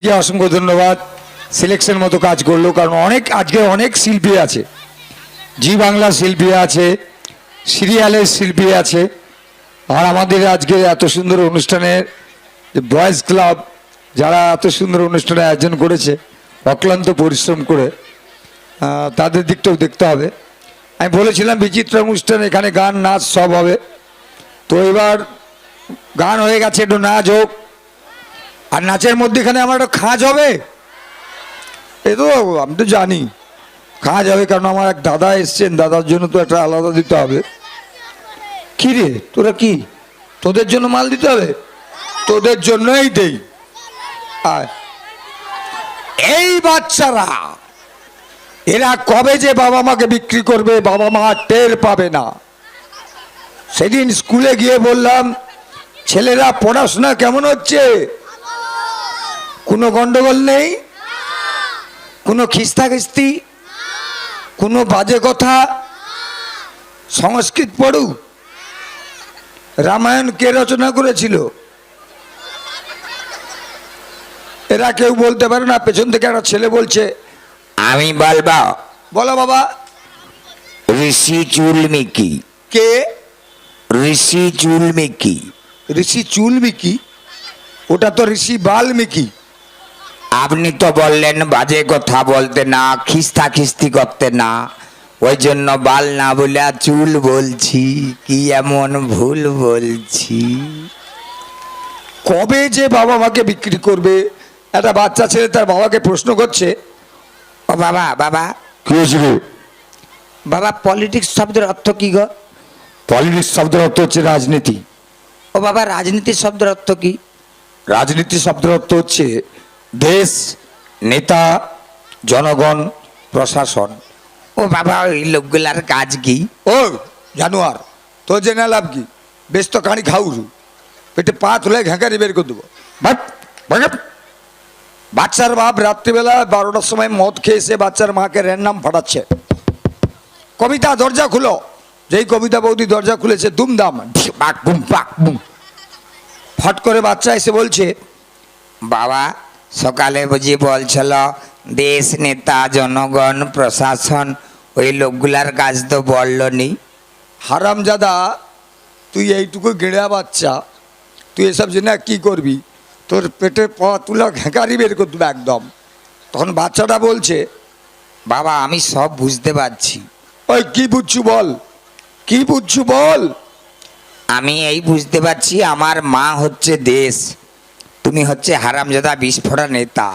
জি অসংখ্য ধন্যবাদ। সিলেকশন মতো কাজ করলো, কারণ আজকে অনেক শিল্পী আছে, জি বাংলা শিল্পী আছে, সিরিয়ালের শিল্পী আছে, আর আমাদের আজকে এত সুন্দর অনুষ্ঠানের বয়েজ ক্লাব যারা এত সুন্দর অনুষ্ঠানের আয়োজন করেছে অক্লান্ত পরিশ্রম করে, তাদের দিকটাও দেখতে হবে। আমি বলেছিলাম বিচিত্র অনুষ্ঠান, এখানে গান নাচ সব হবে, তো এবার গান হয়ে গেছে, একটু নাচ হোক। আর নাচের মধ্যেখানে আমার একটা খাঁজ হবে, এ তো আমি তো জানি খাঁজ হবে, কারণ আমার এক দাদা এসছেন, দাদার জন্য তো একটা আলাদা দিতে হবে। কি রে তোরা কি তোদের জন্য মাল দিতে হবে? তোদের জন্যই দেই। এই বাচ্চারা এরা কবে যে বাবা মাকে বিক্রি করবে, বাবা মা টের পাবে না। সেদিন স্কুলে গিয়ে বললাম, ছেলেরা পড়াশোনা কেমন হচ্ছে? কোনো গন্ডগোল নেই, কোনো খিস্তাখিস্তি, কোনো বাজে কথা? সংস্কৃত পড়ু। রামায়ণ কে রচনা করেছিল? এরা কেউ বলতে পারে না। পেছন থেকে একটা ছেলে বলছে, আমি বলবো। বলো বাবা। ঋষি চুলমিকি। কে? ঋষি চুলমিকি। ঋষি চুলমিকি? ওটা তো ঋষি বাল্মীকি। আপনি তো বললেন বাজে কথা বলতে না, খিস্তা খিস্তি করতে না, ওই জন্য বাল না বলে চুল বলছি। কি এমন ভুল বলছি? কবে যে বাবা মাকে বিক্রি করবে? একটা বাচ্চা ছেলে তার বাবাকে প্রশ্ন করছে। ও বাবা, বাবা, কি হয়েছিল? বাবা, পলিটিক্স শব্দের অর্থ কি গো? পলিটিক্স শব্দের অর্থ হচ্ছে রাজনীতি। ও বাবা, রাজনীতি শব্দের অর্থ কি? রাজনীতি শব্দের অর্থ হচ্ছে দেশ, নেতা, জনগণ, প্রশাসন। ও বাবা, ওই লোকগুলার কাজ কি? ও জানোয়ার, তো জেনে লাভ কি? বেশ তো কানি খাউরু, পেটে পা তুলে ঘেঁকারি বের করে দেবো। বাচ্চার বাপ রাত্রিবেলা 12টার সময় মদ খেয়ে এসে বাচ্চার মাকে র্যান্ডাম ফাটাচ্ছে। কবিতা দরজা খুলো। যেই কবিতা বৌদি দরজা খুলেছে, দুমদাম বাক বুম পাক বুম, ফট করে বাচ্চা এসে বলছে, বাবা, সকালে বুঝি বলছিল দেশ, নেতা, জনগণ, প্রশাসন, ওই লোকগুলার কাজ তো বললনি। হারামজাদা, তুই এইটুকু গেড়া বাচ্চা, তুই এসব জেনে কি করবি? তোর পেটে পা তুলা ঘেঁকারি বের করে দেবে একদম। তখন বাচ্চাটা বলছে, বাবা, আমি সব বুঝতে পারছি। ওই কি বুঝছু বল, কি বুঝছু বল। আমি এই বুঝতে পারছি, আমার মা হচ্ছে দেশ, তুমি হচ্ছে হারামজাদা বিস্ফোরা নেতা।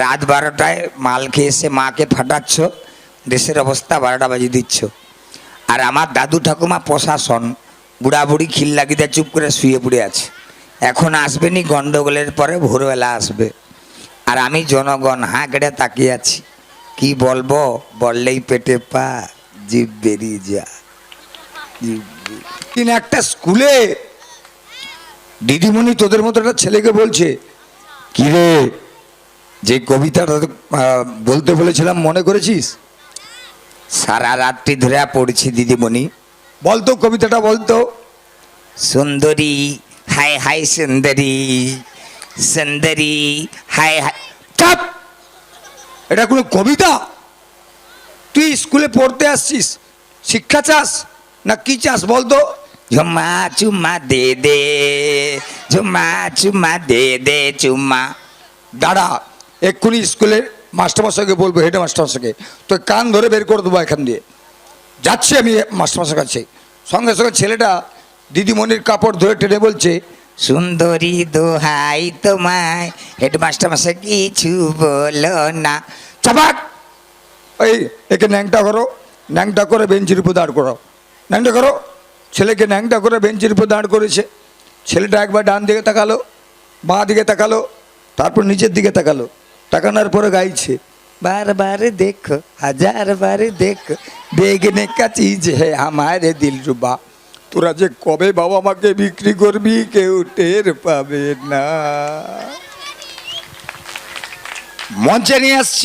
রাত 12টায় মাল খেয়ে এসে মাকে ফাটাচ্ছ, দেশের অবস্থা 12টা বাজিয়ে দিচ্ছ। আর আমার দাদু ঠাকুমা প্রশাসন, বুড়া বুড়ি খিল্লাগিতে চুপ করে শুয়ে পড়ে আছে। এখন আসবেনি, গন্ডগোলের পরে ভোরবেলা আসবে। আর আমি জনগণ, হাঁ কেটে তাকিয়ে আছি। কি বলবো, বললেই পেটে পা, জিভ বেরিয়ে যা। কিন্তু একটা স্কুলে দিদিমণি তোদের মতো একটা ছেলেকে বলছে, কি রে, যে কবিতাটা বলতে বলেছিলাম মনে করেছিস? সারা রাত্রি ধরে পড়ছি দিদিমণি। বলতো কবিতাটা বলতো। সুন্দরী হাই হাই সুন্দরী, সুন্দরী হাই হাই। চাপ! এটা কোনো কবিতা? তুই স্কুলে পড়তে আসছিস, শিক্ষা চাস না কি চাস বলতো? ঝুমা চুমা দে দে, ঝুমা চুমা দে দে চুমা। দাঁড়া, এক্ষুনি স্কুলের মাস্টারমশাইকে বলবো, হেড মাস্টারমশাইকে, তো কান ধরে বের করে দেবো এখান দিয়ে। যাচ্ছি আমি মাস্টারমশাই কাছে। সঙ্গে সঙ্গে ছেলেটা দিদিমণির কাপড় ধরে টেনে বলছে, সুন্দরী দোহাই তোমায়, হেডমাস্টার মশাই কিছু বলো না। চাপাক! ওই একে ন্যাংটা করো, ন্যাংটা করে বেঞ্চির উপর দাঁড় করো, ন্যাংটা করো। ছেলেকে ন্যাংটা করে বেঞ্চির উপর দাঁড় করেছে। ছেলেটা একবার ডান দিকে তাকালো, বাঁ দিকে তাকালো, তারপর নিচের দিকে তাকালো। তাকানোর পরে গাইছে, बार बार देखो, हजार बार देखो, देखने का चीज है हमारे दिल रुबा। তোরা যে কবে বাবা মাকে বিক্রি করবি কেউ টের পাবে না। মঞ্চে নিয়ে আসছি